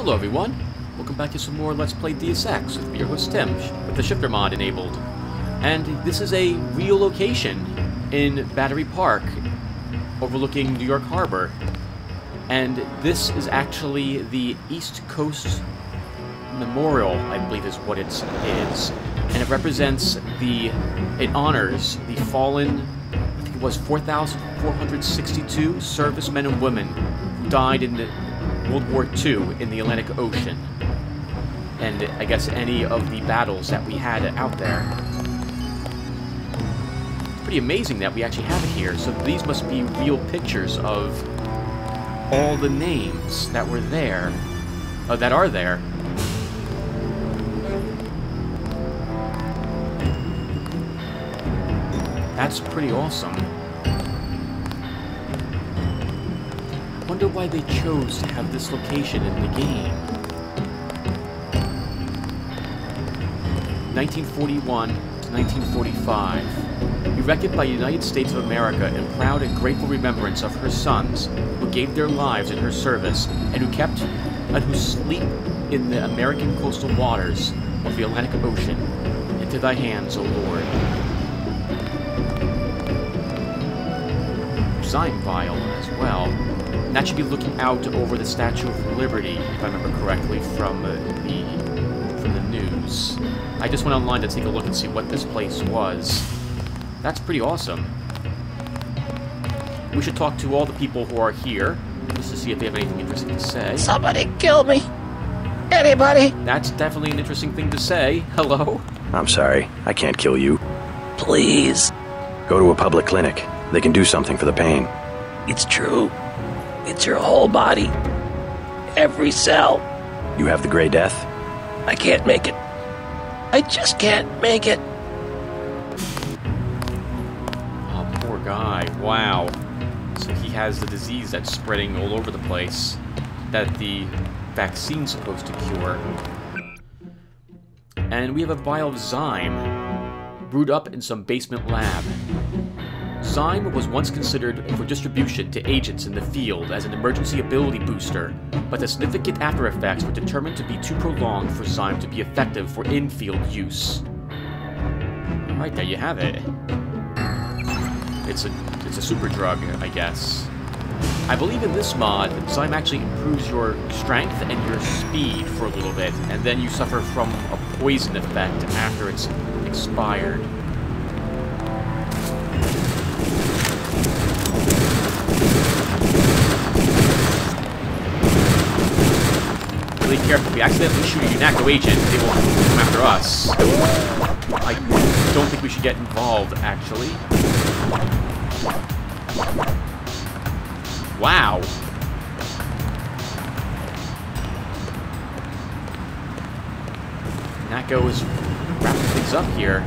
Hello everyone, welcome back to some more Let's Play Deus Ex with your host Tim, with the shifter mod enabled. And this is a real location in Battery Park, overlooking New York Harbor. And this is actually the East Coast Memorial, I believe is what it is. And it represents it honors the fallen, I think it was 4,462 servicemen and women who died in the World War II in the Atlantic Ocean, and I guess any of the battles that we had out there. It's pretty amazing that we actually have it here, so these must be real pictures of all the names that were there, that are there. That's pretty awesome. I wonder why they chose to have this location in the game. 1941 to 1945. Erected by the United States of America in proud and grateful remembrance of her sons, who gave their lives in her service, and who sleep in the American coastal waters of the Atlantic Ocean. Into thy hands, O Lord. Sign vial as well. And that should be looking out over the Statue of Liberty, if I remember correctly, from the news. I just went online to take a look and see what this place was. That's pretty awesome. We should talk to all the people who are here, just to see if they have anything interesting to say. Somebody kill me! Anybody? That's definitely an interesting thing to say. Hello? I'm sorry, I can't kill you. Please. Go to a public clinic. They can do something for the pain. It's true. It's your whole body. Every cell. You have the Gray Death? I can't make it. I just can't make it. Oh, poor guy. Wow. So he has the disease that's spreading all over the place that the vaccine's supposed to cure. And we have a vial of Zyme brewed up in some basement lab. Zyme was once considered for distribution to agents in the field as an emergency ability booster, but the significant after effects were determined to be too prolonged for Zyme to be effective for in-field use. Alright, there you have it. It's a super drug, I guess. I believe in this mod, Zyme actually improves your strength and your speed for a little bit, and then you suffer from a poison effect after it's expired. Really careful. If we accidentally shoot a UNACO agent, they will come after us. I don't think we should get involved, actually. Wow. UNACO is wrapping things up here.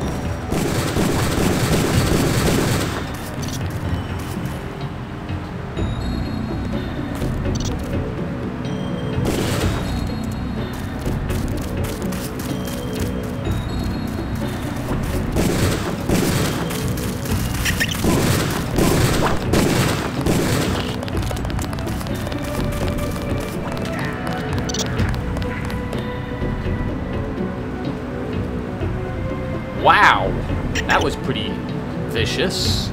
Wow, that was pretty vicious.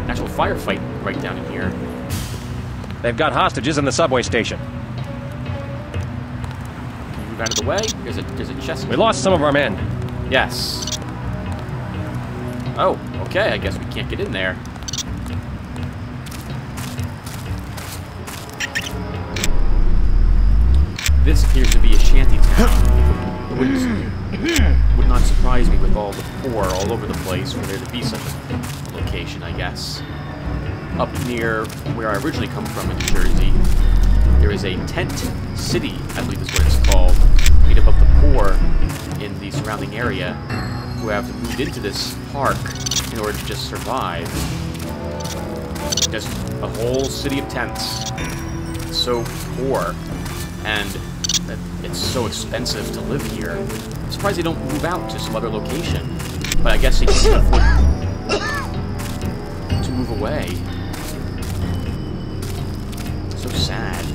Actual firefight right down in here. They've got hostages in the subway station. Can you move out of the way? There's a chest. We lost some of our men. Yes. Oh, okay, I guess we can't get in there. This appears to be a shanty town. Would not surprise me with all the poor all over the place for there to be such a location, I guess. Up near where I originally come from in New Jersey, there is a tent city, I believe is what it's called, made up of the poor in the surrounding area who have moved into this park in order to just survive. Just a whole city of tents. It's so poor, and it's so expensive to live here. I'm surprised they don't move out to some other location. But I guess they can't afford to move away. So sad.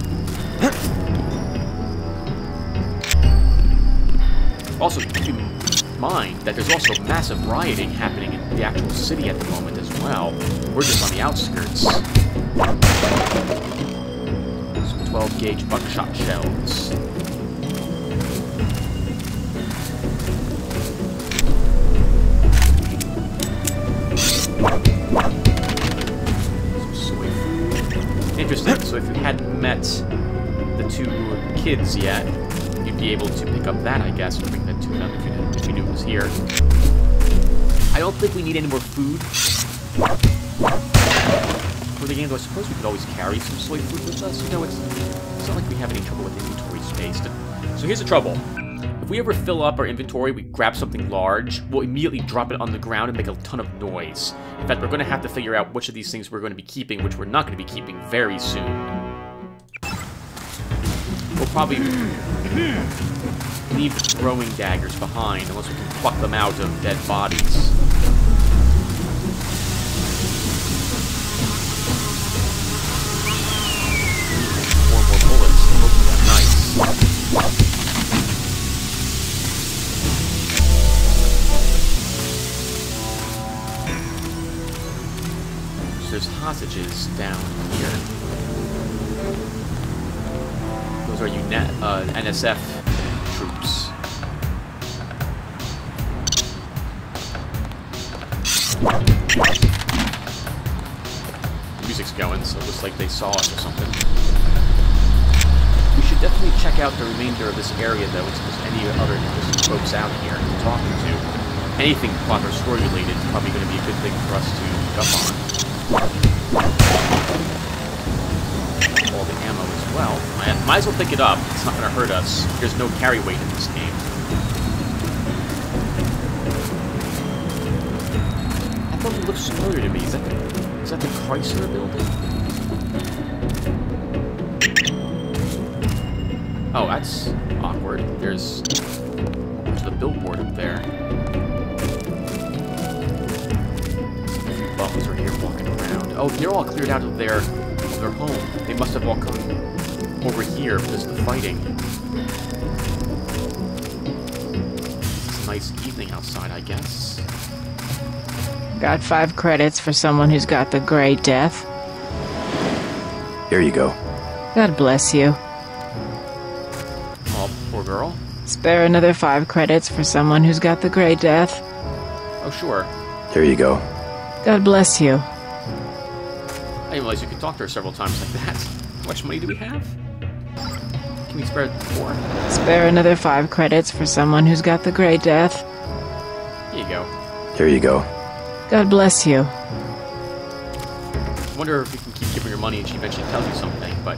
Also, keep in mind that there's also massive rioting happening in the actual city at the moment as well. We're just on the outskirts. Some 12-gauge buckshot shells. Some soy food. Interesting. So if you hadn't met the two kids yet, you'd be able to pick up that, I guess, or bring that to them if you knew it was here. I don't think we need any more food for the game, though I suppose we could always carry some soy food with us. You know, it's not like we have any trouble with inventory space. So here's the trouble. If we ever fill up our inventory, we grab something large, we'll immediately drop it on the ground and make a ton of noise. In fact, we're going to have to figure out which of these things we're going to be keeping, which we're not going to be keeping very soon. We'll probably leave the throwing daggers behind unless we can pluck them out of dead bodies. Four more bullets. Hopefully that's nice. So there's hostages down here. Those are NSF troops. The music's going, so it looks like they saw us or something. We should definitely check out the remainder of this area, though, and see if there's any other interesting folks out here to talk to. Anything plot or story related is probably going to be a good thing for us to pick up on. All the ammo as well. Might as well pick it up. It's not going to hurt us. There's no carry weight in this game. I thought it looked familiar to me. Is that the Chrysler building? Oh, that's awkward. There's the billboard up there. Some bums are here walking around. Oh, they're all cleared out of their home. They must have all come over here because of the fighting. It's a nice evening outside, I guess. Got 5 credits for someone who's got the Grey Death. Here you go. God bless you. Oh, poor girl. Spare another 5 credits for someone who's got the Grey Death. Oh, sure. Here you go. God bless you. I didn't realize you could talk to her several times like that. How much money do we have? Can we spare 4? Spare another 5 credits for someone who's got the Grey Death. Here you go. Here you go. God bless you. I wonder if we can keep giving her money and she eventually tells you something, but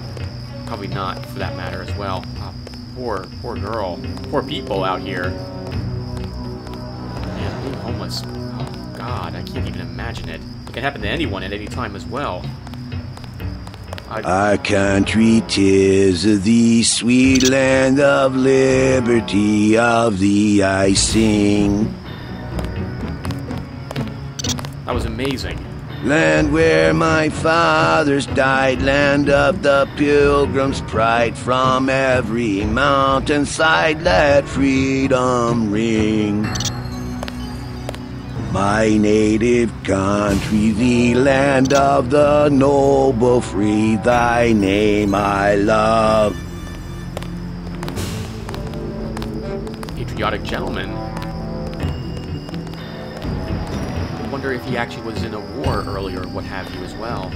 probably not for that matter as well. Oh, poor girl. Poor people out here. Man, being homeless. Oh, God, I can't even imagine it. It can happen to anyone at any time as well. Our country 'tis the sweet land of liberty, of thee I sing. That was amazing. Land where my fathers died, land of the pilgrim's pride, from every mountainside let freedom ring. My native country, the land of the noble free, thy name I love. Patriotic gentleman. I wonder if he actually was in a war earlier or what have you as well.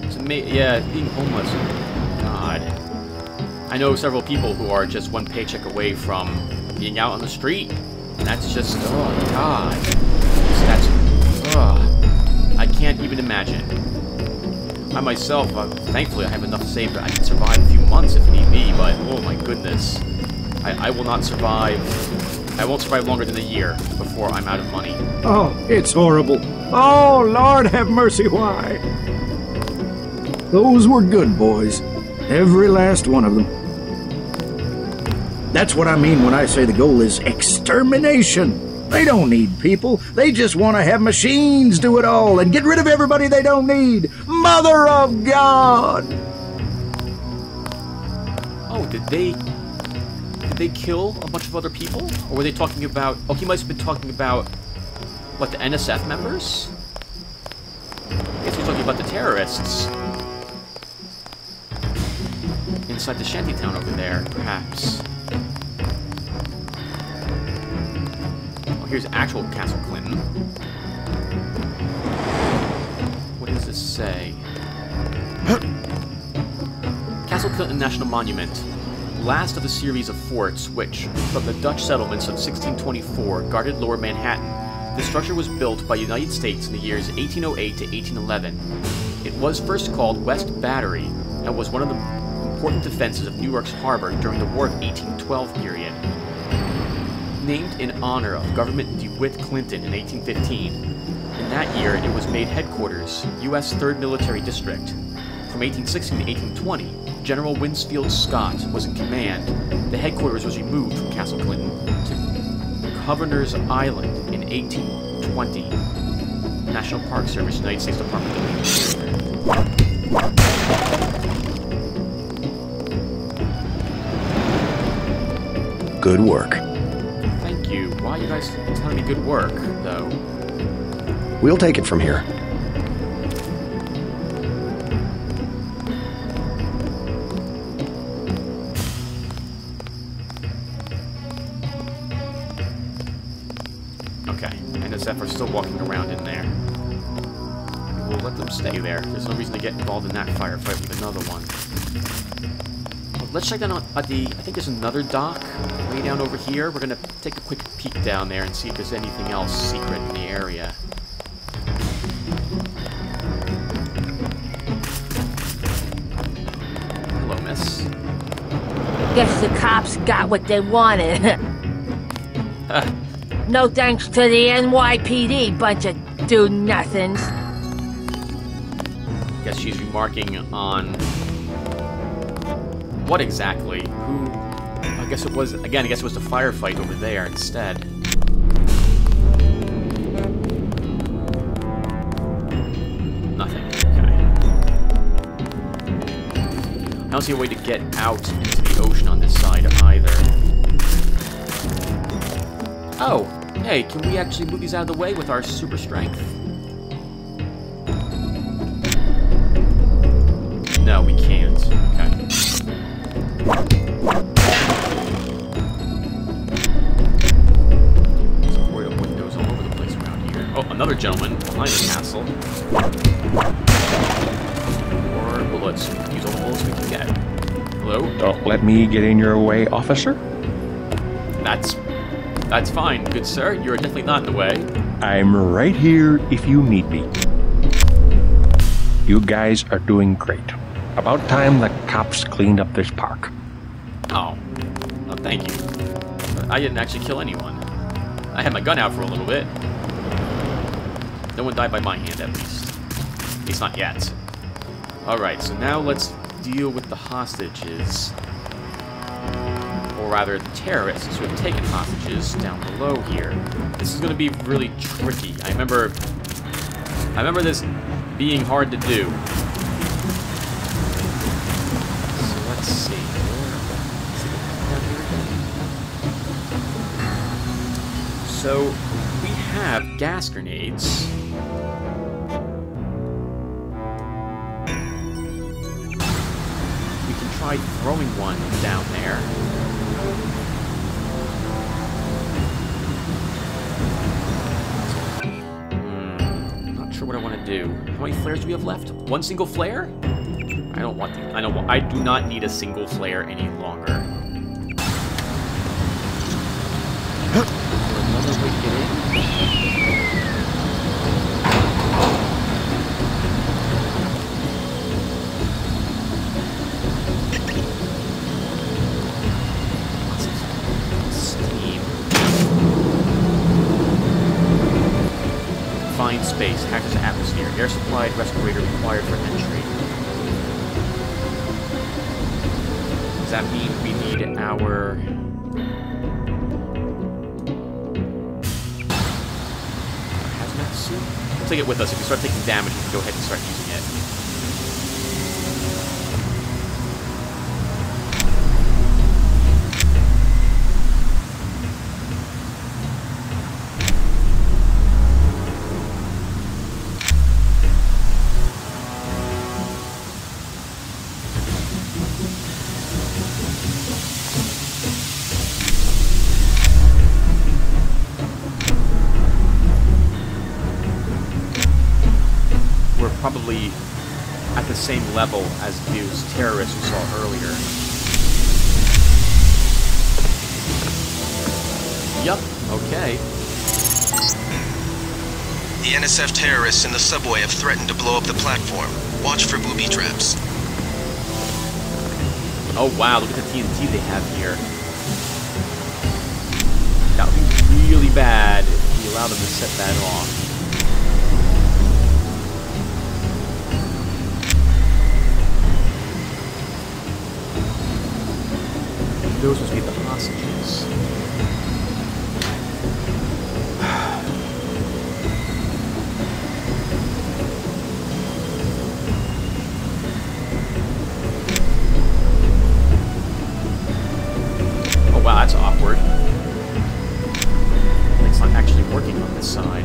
It's yeah, being homeless. God. I know several people who are just one paycheck away from being out on the street. And that's just, oh God. That's, I can't even imagine. I myself, thankfully I have enough saved that I can survive a few months if need be, but oh my goodness. I will not survive. I won't survive longer than a year before I'm out of money. Oh, it's horrible. Oh, Lord have mercy, why? Those were good boys. Every last one of them. That's what I mean when I say the goal is extermination. They don't need people. They just want to have machines do it all and get rid of everybody they don't need. Mother of God! Oh, did they Did they kill a bunch of other people? Or were they talking about... Oh, he must have been talking about... What, the NSF members? I guess he's talking about the terrorists. Inside the shantytown over there, perhaps. Oh, here's actual Castle Clinton. What does this say? Castle Clinton National Monument. Last of a series of forts which, from the Dutch settlements of 1624, guarded Lower Manhattan. The structure was built by the United States in the years 1808 to 1811. It was first called West Battery and was one of the important defenses of New York's harbor during the War of 1812 period. Named in honor of Government DeWitt Clinton in 1815, in that year it was made headquarters, U.S. 3rd Military District. From 1816 to 1820, General Winsfield Scott was in command. The headquarters was removed from Castle Clinton to Governor's Island in 1820. National Park Service, United States Department of the Interior. Good work. Thank you. Why are you guys telling me good work, though? We'll take it from here. Okay, NSF are still walking around in there. We'll let them stay there. There's no reason to get involved in that firefight with another one. Let's check down at the... I think there's another dock way down over here. We're going to take a quick peek down there and see if there's anything else secret in the area. Hello, miss. Guess the cops got what they wanted. No thanks to the NYPD, bunch of do-nothings. Guess she's remarking on... What exactly? Who... I guess it was... Again, I guess it was the firefight over there instead. Nothing. Okay. I don't see a way to get out into the ocean on this side either. Oh! Hey, can we actually move these out of the way with our super strength? No, we can't. Okay. Windows all over the place around here. Oh, another gentleman behind the castle. More bullets. Use all the bullets we can get. Hello? Don't let me get in your way, officer. That's fine, good sir. You're definitely not in the way. I'm right here if you need me. You guys are doing great. About time the cops cleaned up this park. Oh, thank you. I didn't actually kill anyone. I had my gun out for a little bit. No one died by my hand, at least. At least not yet. Alright, so now let's deal with the hostages. Or rather, the terrorists who have taken hostages down below here. This is going to be really tricky. I remember this being hard to do. So let's see. So we have gas grenades. We can try throwing one down there. Not sure what I want to do. How many flares do we have left? One single flare? I do not need a single flare any longer. Another way to get in. Steam. Confined space. Hackers atmosphere. Air supplied respirator required for entry. Does that mean we need our... We'll take it with us. If we start taking damage, we can go ahead and start using it. probably at the same level as those terrorists we saw earlier. Yup, okay. The NSF terrorists in the subway have threatened to blow up the platform. Watch for booby traps. Oh wow, look at the TNT they have here. That would be really bad if we allowed them to set that off. Those must be the hostages. Oh wow, that's awkward. It's not actually working on this side.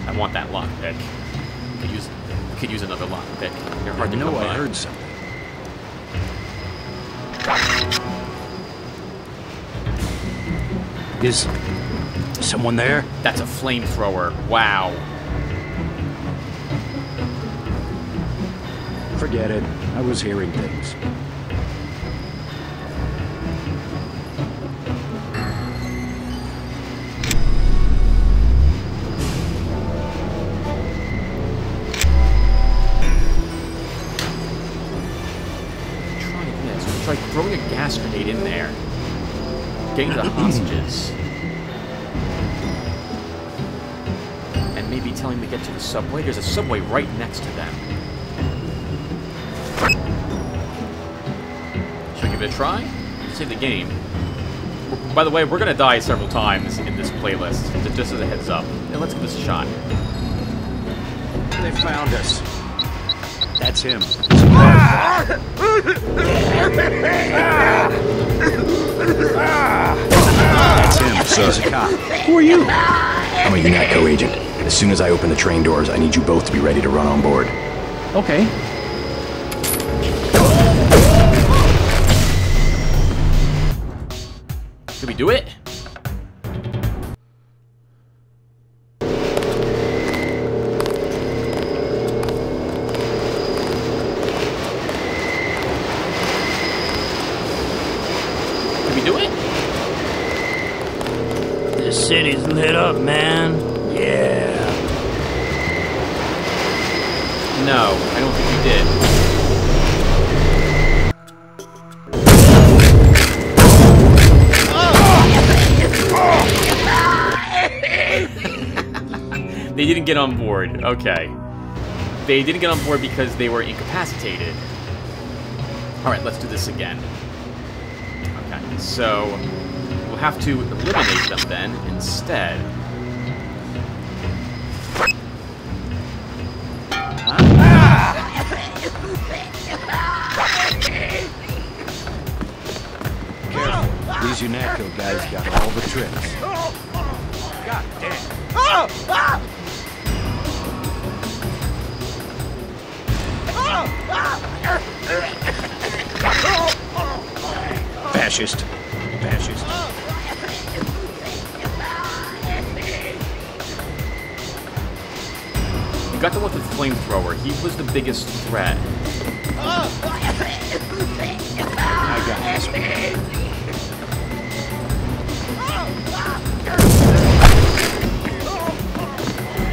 I want that lockpick. Could use another lockpick. They're hard to come by. I heard something. Is someone there? That's a flamethrower. Wow. Forget it. I was hearing things. Try throwing a gas grenade in there. Getting the hostages. And maybe telling them to get to the subway. There's a subway right next to them. Should we give it a try? Save the game. By the way, we're gonna die several times in this playlist, just as a heads up. Yeah, let's give this a shot. They found us. That's him. That's him, sir. He's a cop. Who are you? I'm a UNATCO agent. As soon as I open the train doors, I need you both to be ready to run on board. Okay. Did we do it? Did we do it? This city's lit up, man. Yeah. No, I don't think we did. They didn't get on board. Okay. They didn't get on board because they were incapacitated. Alright, let's do this again. Okay, so we'll have to eliminate them then instead. Careful. These UNATCO guys got all the tricks. God damn. Fascist. Fascist. We got the one with the flamethrower. He was the biggest threat. I got this one.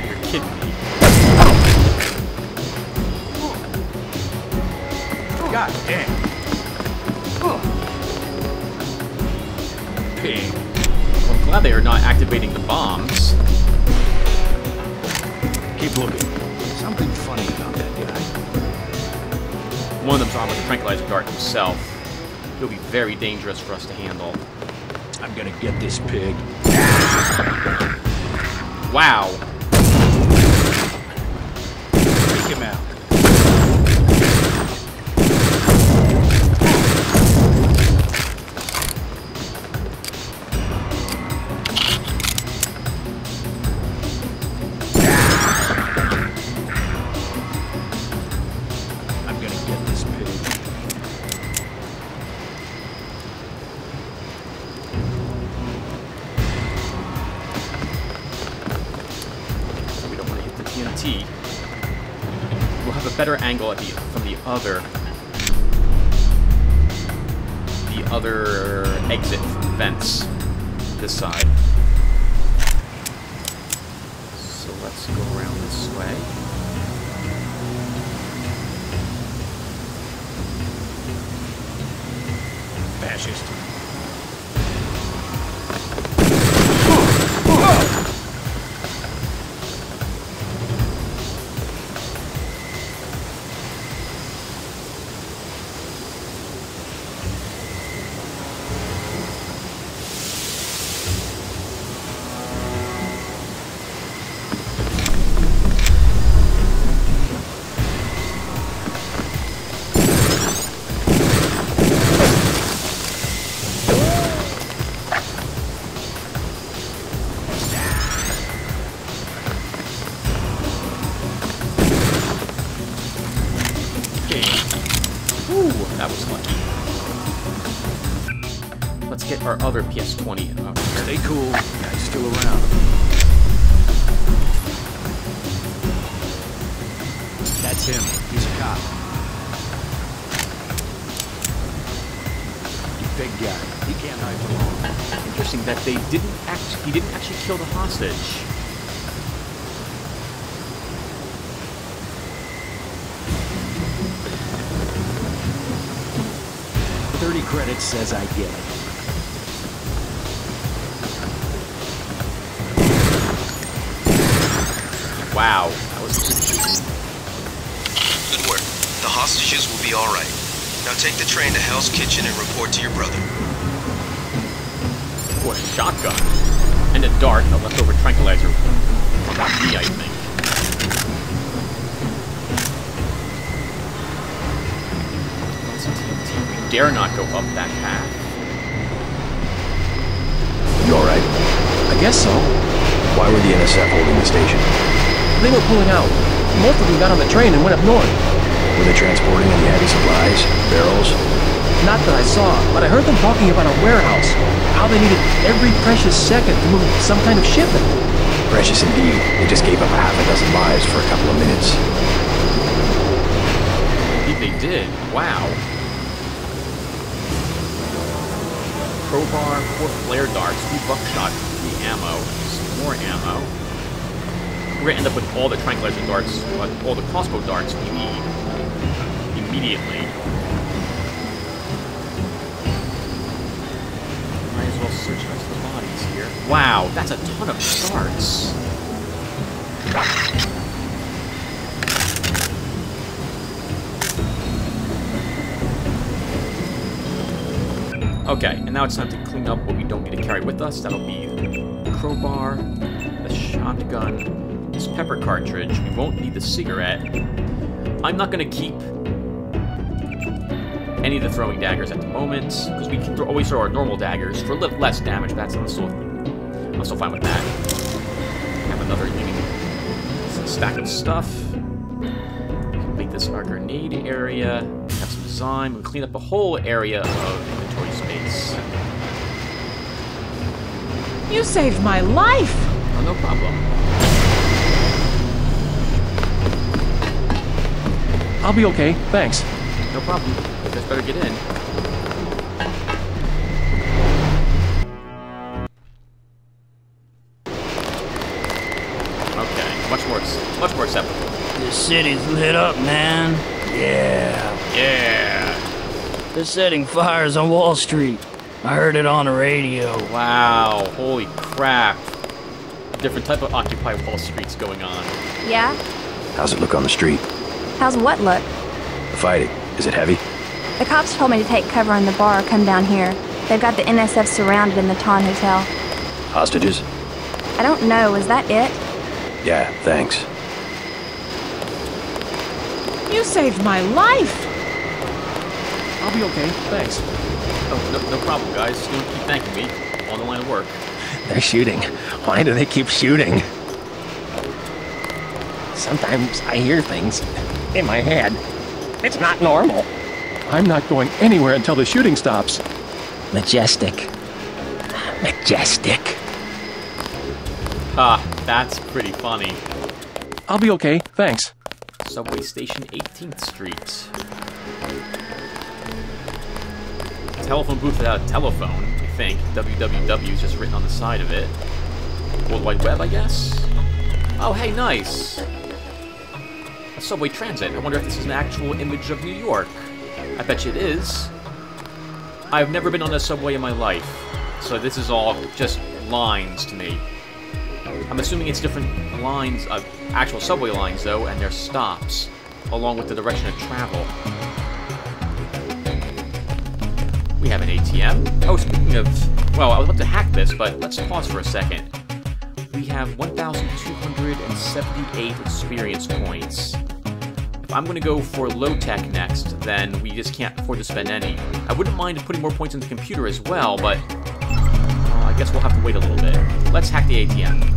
You're kidding me. God damn. Pig. Well, I'm glad they are not activating the bombs. Keep looking. Something funny about that guy. One of them's armed with a tranquilizer dart himself. He'll be very dangerous for us to handle. I'm gonna get this pig. Wow. Take him out. TNT, we'll have a better angle at from the other exit vents this side. So let's go around this way. Fascist. That was lucky. Let's get our other PS20 out here. Stay cool. Guy's still around. That's him. He's a cop. Big guy. He can't hide for long. Interesting that he didn't actually kill the hostage. 30 credits says I get it. Wow, that was good shooting. Good work. The hostages will be all right. Now take the train to Hell's Kitchen and report to your brother. Boy, a shotgun. And a dart, a leftover tranquilizer. Got me, I think. Dare not go up that path. You alright? I guess so. Why were the NSF holding the station? They were pulling out. Most of them got on the train and went up north. Were they transporting any heavy supplies? Barrels? Not that I saw, but I heard them talking about a warehouse. How they needed every precious second to move some kind of shipment. Precious indeed. They just gave up a half a dozen lives for a couple of minutes. Indeed they did. Wow. Crowbar, 4 flare darts, 2 buckshot, 3 ammo, some more ammo. We're gonna end up with all the tranquilizer darts, all the crossbow darts we need immediately. Might as well search the rest of the bodies here. Wow, that's a ton of darts. Okay, and now it's time to clean up what we don't need to carry with us. That'll be the crowbar, the shotgun, this pepper cartridge. We won't need the cigarette. I'm not going to keep any of the throwing daggers at the moment, because we can always throw our normal daggers for a little less damage. But I'm still fine with that. Have another stack of stuff. We can make this our grenade area. Have some design. We'll clean up a whole area of inventory space. You saved my life! Oh, no problem. I'll be okay, thanks. No problem. You guys better get in. Okay, much more acceptable. This city's lit up, man. Yeah. They're setting fires on Wall Street. I heard it on the radio. Wow, holy crap. A different type of Occupy Wall Street's going on. Yeah? How's it look on the street? How's what look? The fighting. Is it heavy? The cops told me to take cover in the bar or come down here. They've got the NSF surrounded in the Ton Hotel. Hostages? I don't know. Is that it? Yeah, thanks. You saved my life! I'll be okay, thanks. Oh, no problem, guys. Just keep thanking me. On the line of work. They're shooting. Why do they keep shooting? Sometimes I hear things in my head. It's not normal. I'm not going anywhere until the shooting stops. Majestic. Majestic. Ah, that's pretty funny. I'll be okay, thanks. Subway station 18th Street. Telephone booth without a telephone, I think. www is just written on the side of it. World Wide Web, I guess? Oh, hey, nice! A subway transit. I wonder if this is an actual image of New York. I bet you it is. I've never been on a subway in my life, so this is all just lines to me. I'm assuming it's different lines, actual subway lines though, and their stops, along with the direction of travel. We have an ATM. Oh, speaking of, well, I was about to hack this, but let's pause for a second. We have 1,278 experience points. If I'm going to go for low-tech next, then we just can't afford to spend any. I wouldn't mind putting more points in the computer as well, but I guess we'll have to wait a little bit. Let's hack the ATM.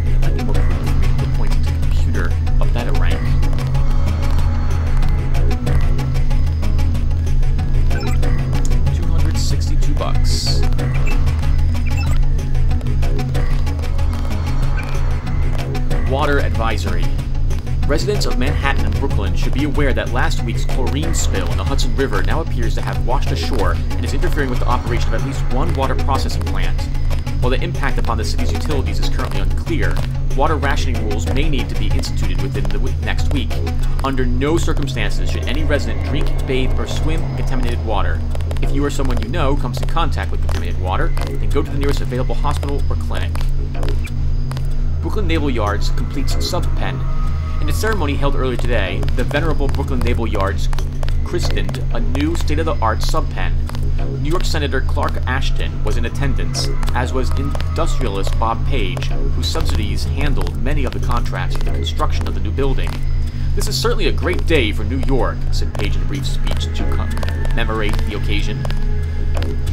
It might be more prudent for me to put points into the computer of that rank. $262. Water advisory. Residents of Manhattan and Brooklyn should be aware that last week's chlorine spill in the Hudson River now appears to have washed ashore and is interfering with the operation of at least one water processing plant. While the impact upon the city's utilities is currently unclear, water rationing rules may need to be instituted within the next week. Under no circumstances should any resident drink, bathe, or swim in contaminated water. If you or someone you know comes in contact with contaminated water, then go to the nearest available hospital or clinic. Brooklyn Naval Yards completes sub-pen. In a ceremony held earlier today, the venerable Brooklyn Naval Yards christened a new state-of-the-art sub-pen. New York Senator Clark Ashton was in attendance, as was industrialist Bob Page, whose subsidies handled many of the contracts for the construction of the new building. This is certainly a great day for New York, said Page in a brief speech to commemorate the occasion.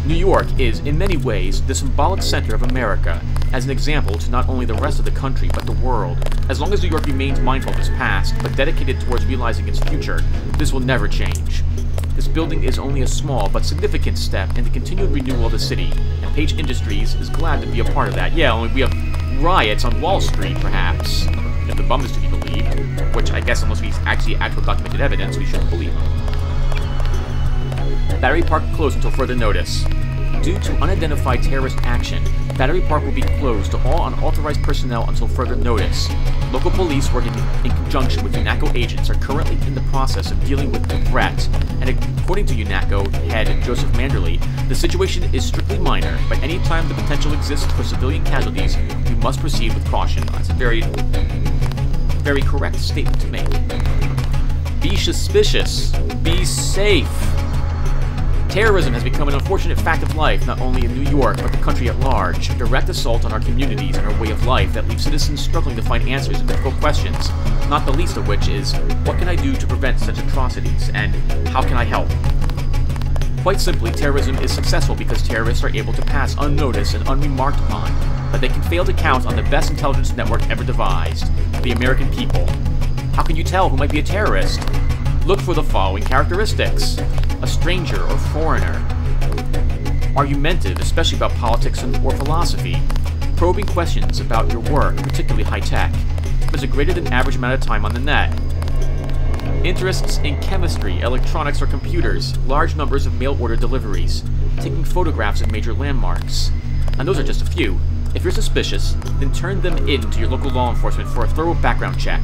New York is, in many ways, the symbolic center of America, as an example to not only the rest of the country, but the world. As long as New York remains mindful of its past, but dedicated towards realizing its future, this will never change. This building is only a small but significant step in the continued renewal of the city, and Page Industries is glad to be a part of that. Yeah, only we have riots on Wall Street, perhaps, if the bum is to be believed, which I guess unless we actually actual documented evidence, we shouldn't believe him. Battery Park closed until further notice. Due to unidentified terrorist action, Battery Park will be closed to all unauthorized personnel until further notice. Local police working in conjunction with UNACO agents are currently in the process of dealing with the threat, and according to UNACO head Joseph Manderley, the situation is strictly minor, but any time the potential exists for civilian casualties, we must proceed with caution. That's a very, very correct statement to make. Be suspicious. Be safe. Terrorism has become an unfortunate fact of life, not only in New York, but the country at large. A direct assault on our communities and our way of life that leaves citizens struggling to find answers to difficult questions, not the least of which is, what can I do to prevent such atrocities, and how can I help? Quite simply, terrorism is successful because terrorists are able to pass unnoticed and unremarked upon, but they can fail to count on the best intelligence network ever devised, the American people. How can you tell who might be a terrorist? Look for the following characteristics. A stranger or foreigner. Argumentative, especially about politics or philosophy. Probing questions about your work, particularly high-tech. There's a greater than average amount of time on the net. Interests in chemistry, electronics, or computers. Large numbers of mail-order deliveries. Taking photographs of major landmarks. And those are just a few. If you're suspicious, then turn them in to your local law enforcement for a thorough background check.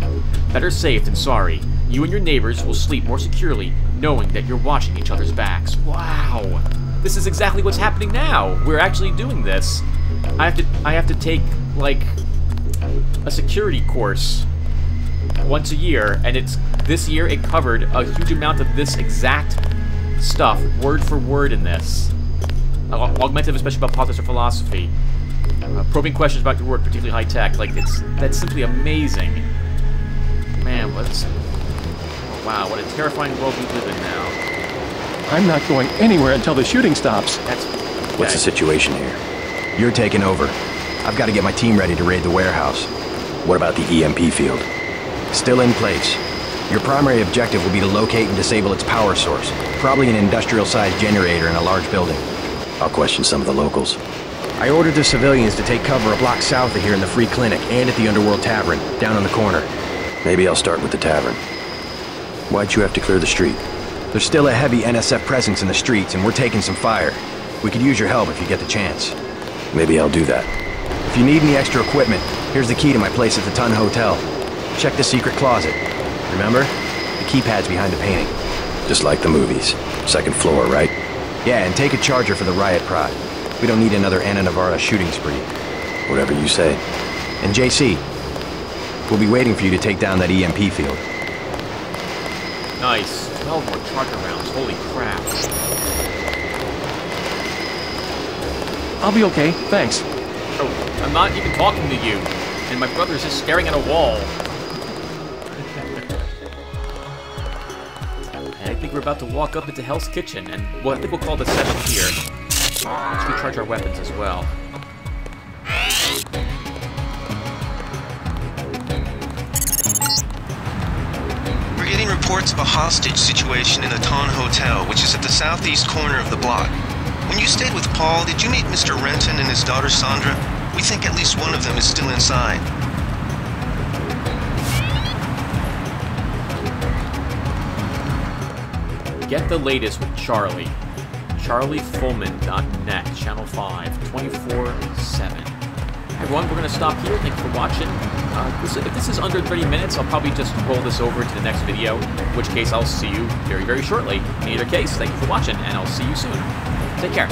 Better safe than sorry. You and your neighbors will sleep more securely, knowing that you're watching each other's backs. Wow! This is exactly what's happening now! We're actually doing this. I have to take, like, a security course once a year, and this year it covered a huge amount of this exact stuff, word for word in this. Augmentative, especially about politics or philosophy. Probing questions about your work, particularly high-tech. Like, that's simply amazing. Man, wow, what a terrifying world we live in now. I'm not going anywhere until the shooting stops. What's the situation here? You're taking over. I've got to get my team ready to raid the warehouse. What about the EMP field? Still in place. Your primary objective will be to locate and disable its power source. Probably an industrial-sized generator in a large building. I'll question some of the locals. I ordered the civilians to take cover a block south of here in the Free Clinic and at the Underworld Tavern, down on the corner. Maybe I'll start with the tavern. Why'd you have to clear the street? There's still a heavy NSF presence in the streets, and we're taking some fire. We could use your help if you get the chance. Maybe I'll do that. If you need any extra equipment, here's the key to my place at the Ton Hotel. Check the secret closet. Remember? The keypad's behind the painting. Just like the movies. Second floor, right? Yeah, and take a charger for the riot prod. We don't need another Anna Navarra shooting spree. Whatever you say. And JC, we'll be waiting for you to take down that EMP field. Nice. 12 more charger rounds. Holy crap. I'll be okay, thanks. Oh, I'm not even talking to you. And my brother's just staring at a wall. I think we're about to walk up into Hell's Kitchen, and I think we'll call the setup here. Let's recharge our weapons as well. We're getting reports of a hostage situation in the Ton Hotel, which is at the southeast corner of the block. When you stayed with Paul, did you meet Mr. Renton and his daughter Sandra? We think at least one of them is still inside. Get the latest with Charlie. CharlieFullman.net, Channel 5, 24/7. Everyone, we're going to stop here. Thanks for watching. If this is under 30 minutes, I'll probably just roll this over to the next video, in which case I'll see you very, very shortly. In either case, thank you for watching, and I'll see you soon. Take care.